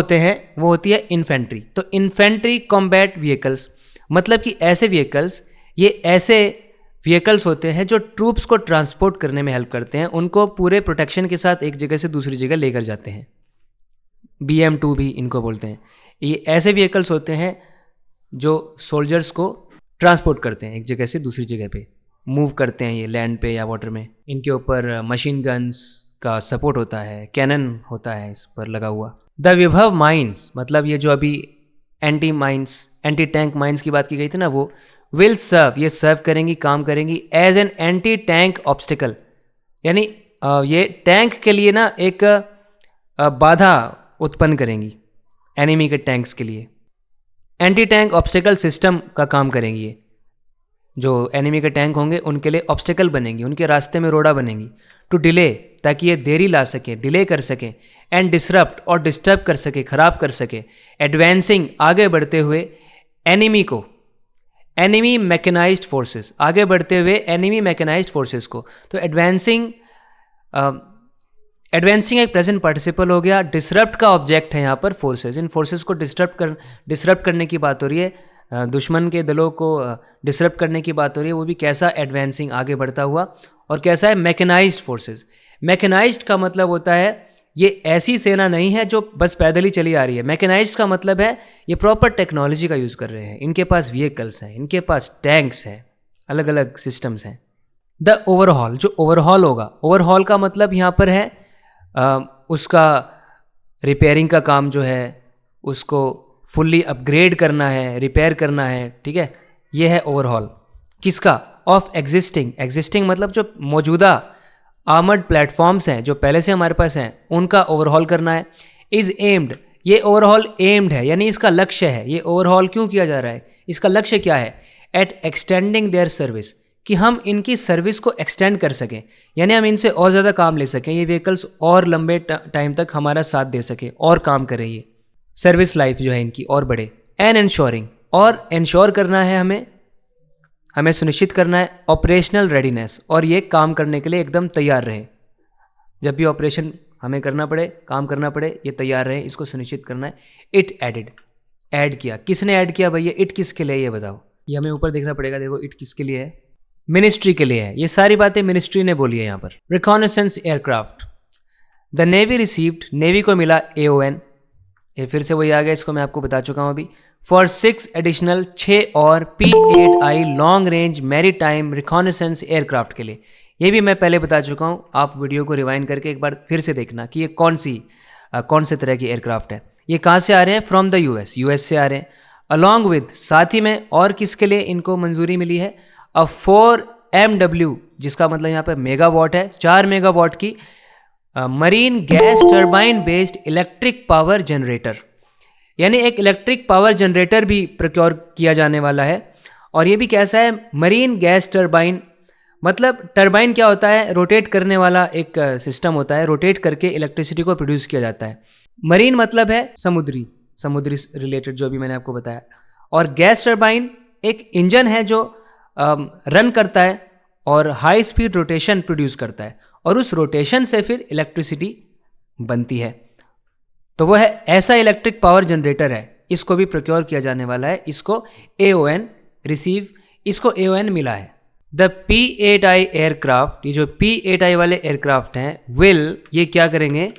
होती है इन्फेंट्री। तो इन्फेंट्री कॉम्बैट व्हीकल्स मतलब कि ऐसे व्हीकल्स, ये ऐसे व्हीकल्स होते हैं जो ट्रूप्स को ट्रांसपोर्ट करने में हेल्प करते हैं, उनको पूरे प्रोटेक्शन के साथ एक जगह से दूसरी जगह लेकर जाते हैं। BM2 भी इनको बोलते हैं। ये ऐसे व्हीकल्स होते हैं जो सोल्जर्स को ट्रांसपोर्ट करते हैं एक जगह से दूसरी जगह पे, मूव करते हैं ये लैंड पे या वाटर में। इनके ऊपर मशीन गन्स का सपोर्ट होता है, कैनन होता है इस पर लगा हुआ। द विभव माइंस, मतलब ये जो अभी एंटी टैंक माइंस की बात की गई थी ना, वो विल सर्व, ये सर्व करेंगी, काम करेंगी as an anti tank obstacle, यानी ये टैंक के लिए ना एक बाधा उत्पन्न करेंगी एनिमी के टैंक्स के लिए। एंटी टैंक ऑब्स्टिकल सिस्टम का काम करेंगी ये, जो एनिमी के टैंक होंगे उनके लिए ऑब्स्टिकल बनेंगी, उनके रास्ते में रोड़ा बनेंगी। टू डिले, ताकि ये देरी ला सकें, डिले कर सकें। एंड डिसरप्ट, और डिस्टर्ब कर सके, खराब कर सके। एडवांसिंग, आगे बढ़ते हुए एनिमी को, एनिमी मैकेनाइज्ड फोर्सेस, आगे बढ़ते हुए एनिमी मैकेनाइज्ड फोर्सेस को। तो एडवांसिंग एक प्रेजेंट पार्टिसिपल हो गया। डिसरप्ट का ऑब्जेक्ट है यहाँ पर फोर्सेस, इन फोर्सेस को डिसरप्ट करने की बात हो रही है, दुश्मन के दलों को डिसरप्ट करने की बात हो रही है। वो भी कैसा? एडवांसिंग, आगे बढ़ता हुआ। और कैसा है? Mechanised forces. मैकेनाइज्ड का मतलब होता है ये ऐसी सेना नहीं है जो बस पैदल ही चली आ रही है। मैकेनाइज्ड का मतलब है ये प्रॉपर टेक्नोलॉजी का यूज़ कर रहे हैं, इनके पास व्हीकल्स हैं, इनके पास टैंक्स हैं, अलग अलग सिस्टम्स हैं। द ओवरहॉल, जो ओवरहॉल होगा, ओवरहॉल का मतलब यहाँ पर है उसका रिपेयरिंग का काम जो है, उसको फुल्ली अपग्रेड करना है, रिपेयर करना है, ठीक है, ये है ओवरहॉल। किसका? ऑफ एग्जिस्टिंग मतलब जो मौजूदा आर्मर्ड प्लेटफॉर्म्स हैं जो पहले से हमारे पास हैं, उनका ओवरहॉल करना है। इज़ एम्ड, ये ओवरहॉल एम्ड है, यानी इसका लक्ष्य है। ये ओवरहॉल क्यों किया जा रहा है, इसका लक्ष्य क्या है? एट एक्सटेंडिंग देयर सर्विस, कि हम इनकी सर्विस को एक्सटेंड कर सकें, यानी हम इनसे और ज़्यादा काम ले सकें, ये व्हीकल्स और लंबे टाइम तक हमारा साथ दे सके और काम करें, ये सर्विस लाइफ जो है इनकी और बढ़े। एंड इंश्योरिंग, और इंश्योर करना है हमें सुनिश्चित करना है ऑपरेशनल रेडीनेस, और ये काम करने के लिए एकदम तैयार रहे। जब भी ऑपरेशन हमें करना पड़े, काम करना पड़े, ये तैयार रहे, इसको सुनिश्चित करना है। इट एडेड, ऐड किया, किसने ऐड किया भैया? इट किसके लिए, ये बताओ। ये हमें ऊपर देखना पड़ेगा, देखो इट किसके लिए है? मिनिस्ट्री के लिए है। ये सारी बातें मिनिस्ट्री ने बोली है यहाँ पर। Reconnaissance aircraft, the navy received, navy को मिला AON, ये फिर से वही आ गया, इसको मैं आपको बता चुका हूँ अभी। फॉर 6 एडिशनल, 6 और P-8I long range maritime reconnaissance aircraft के लिए। ये भी मैं पहले बता चुका हूँ, आप वीडियो को रिवाइंड करके एक बार फिर से देखना कि ये कौन से तरह की एयरक्राफ्ट है। ये कहाँ से आ रहे हैं? फ्रॉम द US से आ रहे हैं। अलॉन्ग विद, साथ ही में, और किसके लिए इनको मंजूरी मिली है? 4 MW, जिसका मतलब यहाँ पर मेगावाट है, 4 मेगावाट की marine gas turbine based electric power generator, यानी एक इलेक्ट्रिक पावर जनरेटर भी प्रोक्योर किया जाने वाला है। और ये भी कैसा है? मरीन गैस टर्बाइन, मतलब टर्बाइन क्या होता है? रोटेट करने वाला एक सिस्टम होता है, रोटेट करके इलेक्ट्रिसिटी को प्रोड्यूस किया जाता है। मरीन मतलब है समुद्री रिलेटेड, जो भी मैंने आपको बताया। और गैस टर्बाइन एक इंजन है जो रन करता है और हाई स्पीड रोटेशन प्रोड्यूस करता है, और उस रोटेशन से फिर इलेक्ट्रिसिटी बनती है। तो वो है ऐसा इलेक्ट्रिक पावर जनरेटर है, इसको भी प्रोक्योर किया जाने वाला है। इसको AON मिला है। द P-8I एयरक्राफ्ट, ये जो P-8I वाले एयरक्राफ्ट हैं, ये क्या करेंगे?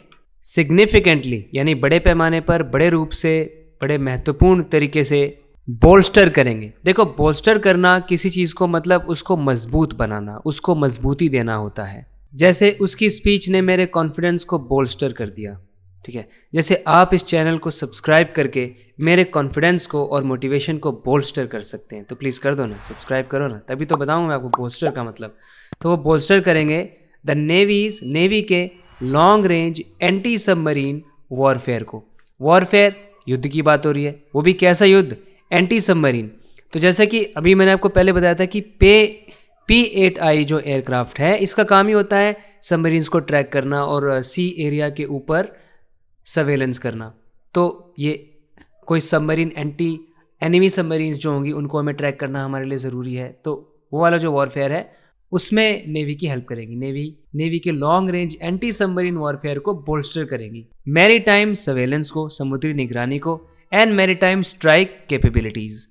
सिग्निफिकेंटली, यानी बड़े पैमाने पर, बड़े रूप से, बड़े महत्वपूर्ण तरीके से बोल्स्टर करेंगे। देखो, बोल्स्टर करना किसी चीज़ को मतलब उसको मजबूत बनाना, उसको मजबूती देना होता है। जैसे उसकी स्पीच ने मेरे कॉन्फिडेंस को बोल्स्टर कर दिया, ठीक है। जैसे आप इस चैनल को सब्सक्राइब करके मेरे कॉन्फिडेंस को और मोटिवेशन को बोल्स्टर कर सकते हैं, तो प्लीज़ कर दो ना, सब्सक्राइब करो ना, तभी तो बताऊँ मैं आपको बोल्स्टर का मतलब। तो वो बोल्स्टर करेंगे द नेवी के long range anti submarine warfare को। वॉरफेयर, युद्ध की बात हो रही है, वो भी कैसा युद्ध? Anti submarine. तो जैसा कि अभी मैंने आपको पहले बताया था कि P-8I जो एयरक्राफ्ट है, इसका काम ही होता है सबमरीन्स को ट्रैक करना और सी एरिया के ऊपर सर्वेलेंस करना। तो ये कोई सबमरीन, एनिमी सबमरीन्स जो होंगी उनको हमें ट्रैक करना हमारे लिए ज़रूरी है। तो वो वाला जो वॉरफेयर है उसमें नेवी की हेल्प करेंगी। नेवी के long range anti submarine warfare को बोल्स्टर करेंगी। मैरीटाइम सर्वेलेंस को, समुद्री निगरानी को, एंड मैरीटाइम स्ट्राइक कैपेबिलिटीज़,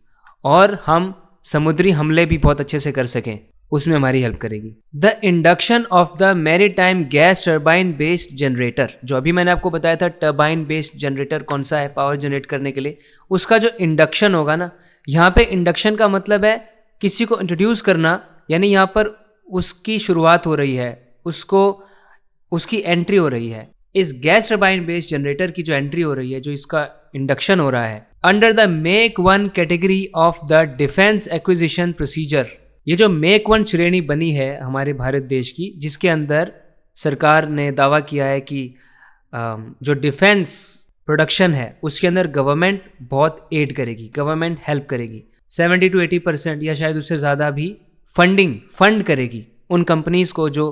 और हम समुद्री हमले भी बहुत अच्छे से कर सकें, उसमें हमारी हेल्प करेगी। The induction of the maritime gas turbine based generator, जो अभी मैंने आपको बताया था टर्बाइन बेस्ड जनरेटर कौन सा है पावर जनरेट करने के लिए, उसका जो इंडक्शन होगा ना, यहाँ पे इंडक्शन का मतलब है किसी को इंट्रोड्यूस करना, यानी यहाँ पर उसकी शुरुआत हो रही है, उसकी एंट्री हो रही है। इस गैस टर्बाइन बेस्ड जनरेटर की जो एंट्री हो रही है, जो इसका इंडक्शन हो रहा है, under the make one category of the defence acquisition procedure. ये जो मेक वन श्रेणी बनी है हमारे भारत देश की, जिसके अंदर सरकार ने दावा किया है कि जो डिफेंस प्रोडक्शन है उसके अंदर गवर्नमेंट बहुत एड करेगी, गवर्नमेंट हेल्प करेगी, 70 to 80% या शायद उससे ज़्यादा भी फंड करेगी उन कंपनीज को जो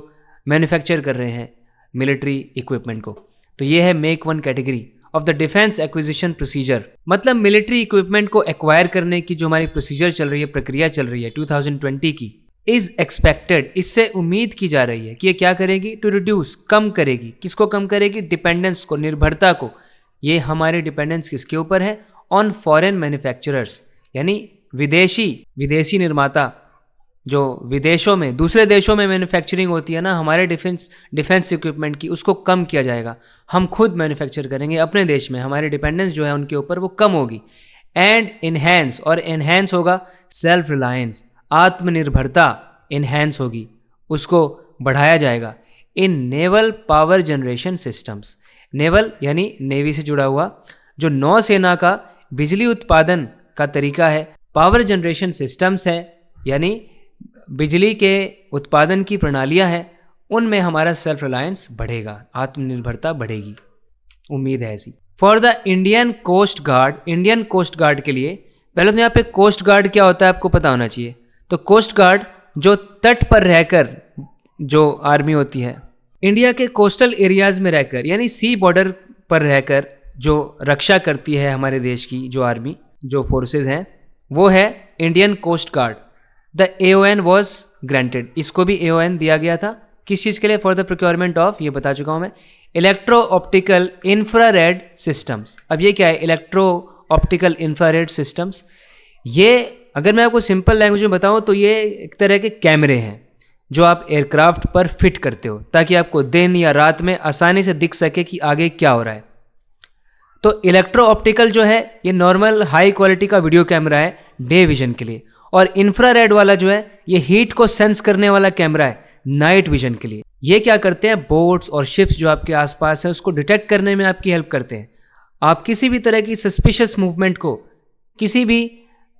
मैन्युफैक्चर कर रहे हैं मिलिट्री इक्विपमेंट को। तो ये है make one category of the defence acquisition procedure, मतलब मिलिट्री इक्विपमेंट को एक्वायर करने की जो हमारी प्रोसीजर चल रही है, प्रक्रिया चल रही है 2020 की, इज एक्सपेक्टेड, इससे उम्मीद की जा रही है कि ये क्या करेगी, टू रिड्यूस, कम करेगी। किसको कम करेगी? डिपेंडेंस को, निर्भरता को। ये हमारे डिपेंडेंस किसके ऊपर है? ऑन फॉरेन मैन्युफैक्चरर्स, यानी विदेशी निर्माता जो विदेशों में, दूसरे देशों में मैन्युफैक्चरिंग होती है ना हमारे डिफेंस इक्विपमेंट की, उसको कम किया जाएगा। हम खुद मैन्युफैक्चर करेंगे अपने देश में, हमारे डिपेंडेंस जो है उनके ऊपर वो कम होगी। एंड इन्हेंस, और इन्हेंस होगा सेल्फ रिलायंस, आत्मनिर्भरता इन्हेंस होगी, उसको बढ़ाया जाएगा। In naval power generation systems, naval यानी नेवी से जुड़ा हुआ, जो नौसेना का बिजली उत्पादन का तरीका है, पावर जनरेशन सिस्टम्स है यानी बिजली के उत्पादन की प्रणालियां हैं, उनमें हमारा सेल्फ रिलायंस बढ़ेगा, आत्मनिर्भरता बढ़ेगी, उम्मीद है ऐसी। For the Indian coast guard, Indian coast guard के लिए, पहले तो यहाँ पे कोस्ट गार्ड क्या होता है आपको पता होना चाहिए। तो कोस्ट गार्ड जो तट पर रहकर जो आर्मी होती है, इंडिया के कोस्टल एरियाज में रहकर यानी सी बॉर्डर पर रहकर जो रक्षा करती है हमारे देश की, जो आर्मी, जो फोर्सेज हैं, वो है Indian coast guard. The AON was granted, इसको भी AON दिया गया था। किस चीज़ के लिए? फॉर द प्रोक्योरमेंट ऑफ, ये बता चुका हूँ मैं, इलेक्ट्रो ऑप्टिकल इंफ्रारेड सिस्टम्स। अब ये क्या है? Electro optical infrared systems. ये अगर मैं आपको सिंपल लैंग्वेज में बताऊँ तो ये एक तरह के कैमरे हैं जो आप एयरक्राफ्ट पर फिट करते हो ताकि आपको दिन या रात में आसानी से दिख सके कि आगे क्या हो रहा है। तो इलेक्ट्रो ऑप्टिकल जो है ये नॉर्मल हाई क्वालिटी का वीडियो कैमरा है डे विजन के लिए, और इंफ्रारेड वाला जो है ये हीट को सेंस करने वाला कैमरा है नाइट विजन के लिए। ये क्या करते हैं? बोट्स और शिप्स जो आपके आसपास है उसको डिटेक्ट करने में आपकी हेल्प करते हैं। आप किसी भी तरह की सस्पिशियस मूवमेंट को,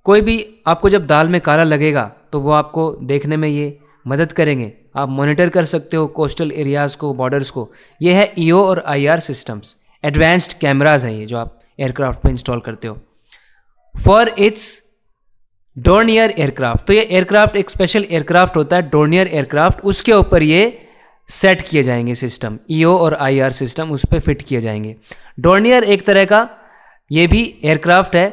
कोई भी आपको जब दाल में काला लगेगा तो वो आपको देखने में ये मदद करेंगे। आप मॉनिटर कर सकते हो कोस्टल एरियाज़ को, बॉर्डर्स को। ये है EO और IR सिस्टम्स, एडवांस्ड कैमराज हैं ये जो आप एयरक्राफ्ट में इंस्टॉल करते हो। फॉर इट्स डोर्नियर एयरक्राफ्ट, तो ये एयरक्राफ्ट एक स्पेशल एयरक्राफ्ट होता है डोर्नियर एयरक्राफ्ट, उसके ऊपर ये सेट किए जाएंगे सिस्टम, EO और IR सिस्टम उस पर फिट किए जाएंगे। डोर्नियर एक तरह का ये भी एयरक्राफ्ट है,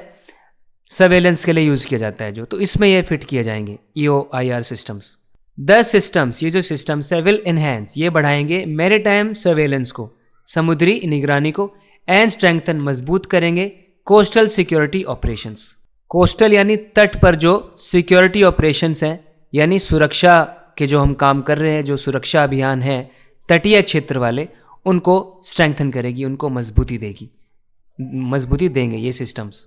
सर्वेलेंस के लिए यूज़ किया जाता है जो, तो इसमें ये फिट किए जाएंगे EO IR systems. The systems, ये जो सिस्टम्स है, विल एनहेंस, ये बढ़ाएंगे मैरीटाइम सर्वेलेंस को, समुद्री निगरानी को, एंड स्ट्रेंथन, मजबूत करेंगे कोस्टल सिक्योरिटी ऑपरेशंस। कोस्टल यानी तट पर जो सिक्योरिटी ऑपरेशंस हैं, यानी सुरक्षा के जो हम काम कर रहे हैं, जो सुरक्षा अभियान है तटीय क्षेत्र वाले, उनको स्ट्रेंथन करेगी, उनको मजबूती देंगे ये सिस्टम्स।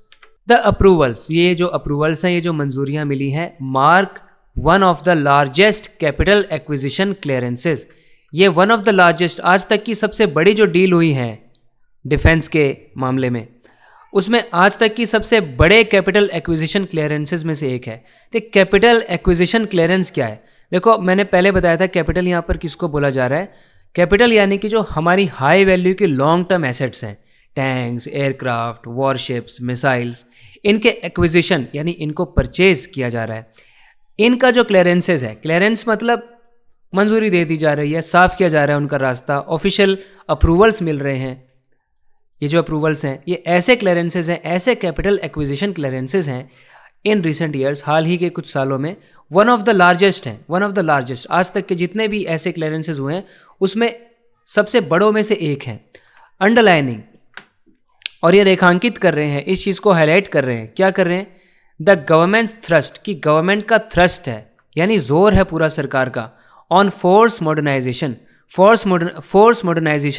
द अप्रूवल्स, ये जो अप्रूवल्स हैं, ये जो मंजूरियाँ मिली हैं, mark one of the largest capital acquisition clearances. ये वन ऑफ द लार्जेस्ट, आज तक की सबसे बड़ी जो डील हुई है डिफेंस के मामले में, उसमें आज तक की सबसे बड़े कैपिटल एक्विजिशन क्लियरेंसेज में से एक है। तो कैपिटल एक्विजिशन क्लियरेंस क्या है? देखो मैंने पहले बताया था कैपिटल यहाँ पर किसको बोला जा रहा है। कैपिटल यानी कि जो हमारी हाई वैल्यू की लॉन्ग टर्म एसेट्स हैं, टैंक्स, एयरक्राफ्ट, वॉरशिप्स, मिसाइल्स, इनके एक्विजिशन यानी इनको परचेज किया जा रहा है। इनका जो क्लियरेंसेज है, क्लियरेंस मतलब मंजूरी दे दी जा रही है, साफ किया जा रहा है उनका रास्ता, ऑफिशियल अप्रूवल्स मिल रहे हैं। ये जो अप्रूवल्स हैं ये ऐसे क्लियरेंसेज हैं, ऐसे कैपिटल एक्विजिशन क्लियरेंसेज हैं इन रिसेंट ईयर्स, हाल ही के कुछ सालों में वन ऑफ द लार्जेस्ट हैं, वन ऑफ द लार्जेस्ट। आज तक के जितने भी ऐसे क्लियरेंसेज हुए हैं उसमें सबसे बड़ों में से एक है। अंडरलाइनिंग, और ये रेखांकित कर रहे हैं, इस चीज़ को हाईलाइट कर रहे हैं, क्या कर रहे हैं? द गवर्नमेंट्स थ्रस्ट, कि गवर्नमेंट का थ्रस्ट है यानी जोर है पूरा सरकार का ऑन फोर्स मॉडर्नाइजेशन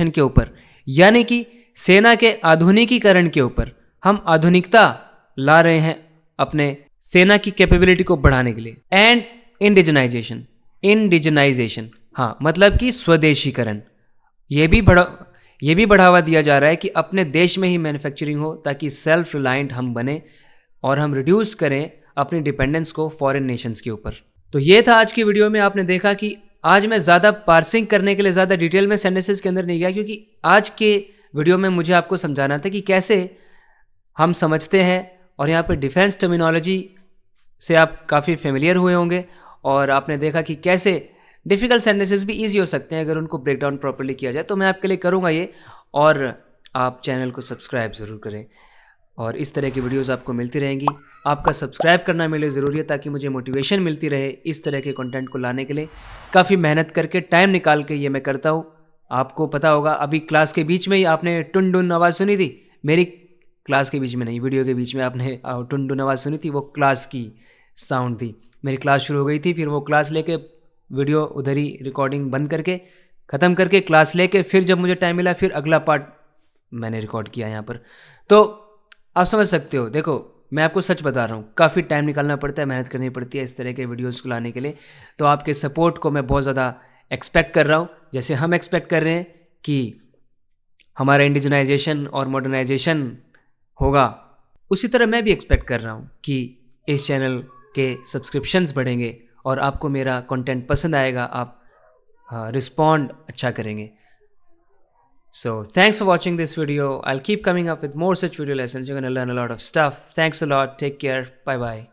के ऊपर, यानी कि सेना के आधुनिकीकरण के ऊपर। हम आधुनिकता ला रहे हैं अपने सेना की कैपेबिलिटी को बढ़ाने के लिए। एंड इंडिजनाइजेशन, हाँ, मतलब कि स्वदेशीकरण। ये भी बढ़ावा दिया जा रहा है कि अपने देश में ही मैन्युफैक्चरिंग हो, ताकि सेल्फ रिलायंट हम बने और हम रिड्यूस करें अपनी डिपेंडेंस को फॉरेन नेशंस के ऊपर। तो ये था आज की वीडियो में। आपने देखा कि आज मैं ज़्यादा पार्सिंग करने के लिए ज़्यादा डिटेल में सेंटेंसेस के अंदर नहीं गया, क्योंकि आज के वीडियो में मुझे आपको समझाना था कि कैसे हम समझते हैं। और यहाँ पर डिफेंस टर्मिनोलॉजी से आप काफ़ी फेमिलियर हुए होंगे और आपने देखा कि कैसे डिफ़िकल्ट सेंटेंसेस भी ईजी हो सकते हैं अगर उनको ब्रेक डाउन प्रॉपर्ली किया जाए। तो मैं आपके लिए करूँगा ये, और आप चैनल को सब्सक्राइब ज़रूर करें और इस तरह की वीडियोस आपको मिलती रहेंगी। आपका सब्सक्राइब करना मेरे लिए ज़रूरी है ताकि मुझे मोटिवेशन मिलती रहे इस तरह के कंटेंट को लाने के लिए। काफ़ी मेहनत करके टाइम निकाल के ये मैं करता हूँ। आपको पता होगा, अभी क्लास के बीच में ही आपने टुन डुन आवाज़ सुनी थी। मेरी क्लास के बीच में नहीं, वीडियो के बीच में आपने टुन डुन आवाज़ सुनी थी, वो क्लास की साउंड थी। मेरी क्लास शुरू हो गई थी, फिर वो क्लास लेके वीडियो उधर ही रिकॉर्डिंग बंद करके ख़त्म करके क्लास लेके फिर जब मुझे टाइम मिला फिर अगला पार्ट मैंने रिकॉर्ड किया यहाँ पर। तो आप समझ सकते हो। देखो, मैं आपको सच बता रहा हूँ, काफ़ी टाइम निकालना पड़ता है, मेहनत करनी पड़ती है इस तरह के वीडियोस को लाने के लिए। तो आपके सपोर्ट को मैं बहुत ज़्यादा एक्सपेक्ट कर रहा हूँ। जैसे हम एक्सपेक्ट कर रहे हैं कि हमारा इंडिजनाइजेशन और मॉडर्नाइजेशन होगा, उसी तरह मैं भी एक्सपेक्ट कर रहा हूँ कि इस चैनल के सब्सक्रिप्शंस बढ़ेंगे और आपको मेरा कंटेंट पसंद आएगा, आप रिस्पॉन्ड अच्छा करेंगे। So thanks for watching this video. I'll keep coming up with more such video lessons. You're going to learn a lot of stuff. Thanks a lot. Take care. Bye bye.